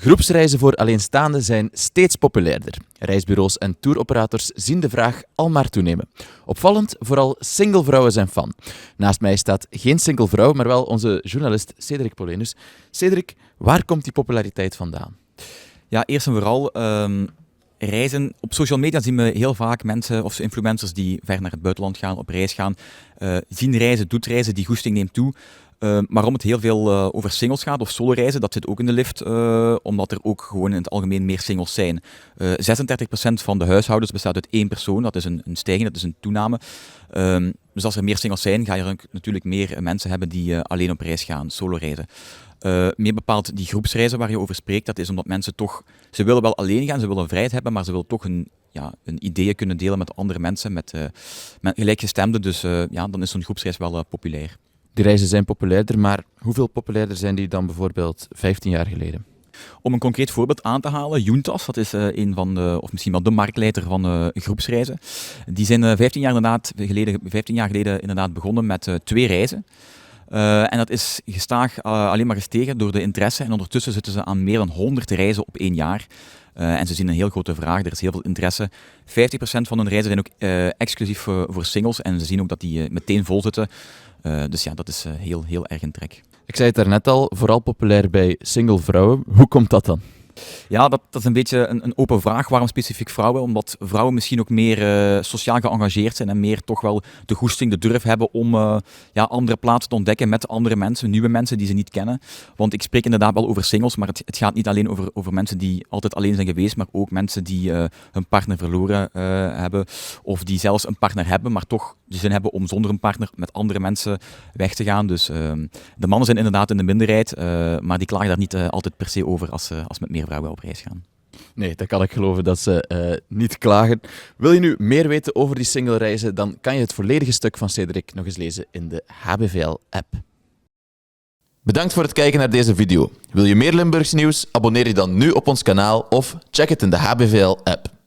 Groepsreizen voor alleenstaanden zijn steeds populairder. Reisbureaus en touroperators zien de vraag al maar toenemen. Opvallend, vooral singlevrouwen zijn fan. Naast mij staat geen single vrouw, maar wel onze journalist Cedric Polenus. Cedric, waar komt die populariteit vandaan? Ja, eerst en vooral reizen. Op social media zien we heel vaak mensen of influencers die ver naar het buitenland gaan, op reis gaan. Zien reizen, doet reizen, die goesting neemt toe. Maar waarom het heel veel over singles gaat of solo-reizen, dat zit ook in de lift, omdat er ook gewoon in het algemeen meer singles zijn. 36% van de huishoudens bestaat uit één persoon, dat is een stijging, dat is een toename. Dus als er meer singles zijn, ga je natuurlijk meer mensen hebben die alleen op reis gaan, solo-reizen. Meer bepaald die groepsreizen waar je over spreekt, dat is omdat mensen toch, ze willen wel alleen gaan, ze willen vrijheid hebben, maar ze willen toch een ideeën kunnen delen met andere mensen, met gelijkgestemden. Dus dan is zo'n groepsreis wel populair. Die reizen zijn populairder, maar hoeveel populairder zijn die dan bijvoorbeeld 15 jaar geleden? Om een concreet voorbeeld aan te halen, Juntas, dat is een van de, of misschien wel de marktleider van groepsreizen. Die zijn 15 jaar geleden inderdaad begonnen met 2 reizen. En dat is gestaag alleen maar gestegen door de interesse. En ondertussen zitten ze aan meer dan 100 reizen op 1 jaar. En ze zien een heel grote vraag, er is heel veel interesse. 50% van hun reizen zijn ook exclusief voor singles. En ze zien ook dat die meteen vol zitten. Dus ja, dat is heel erg in trek. Ik zei het daarnet al, vooral populair bij single vrouwen. Hoe komt dat dan? Ja, dat is een beetje een open vraag. Waarom specifiek vrouwen? Omdat vrouwen misschien ook meer sociaal geëngageerd zijn en meer toch wel de goesting, de durf hebben om andere plaatsen te ontdekken met andere mensen, nieuwe mensen die ze niet kennen. Want ik spreek inderdaad wel over singles, maar het gaat niet alleen over mensen die altijd alleen zijn geweest, maar ook mensen die hun partner verloren hebben of die zelfs een partner hebben, maar toch de zin hebben om zonder een partner met andere mensen weg te gaan. Dus de mannen zijn inderdaad in de minderheid, maar die klagen daar niet altijd per se over als met meer vrouwen op reis gaan. Nee, dat kan ik geloven dat ze niet klagen. Wil je nu meer weten over die single-reizen, dan kan je het volledige stuk van Cedric nog eens lezen in de HBVL-app. Bedankt voor het kijken naar deze video. Wil je meer Limburgs nieuws? Abonneer je dan nu op ons kanaal of check het in de HBVL-app.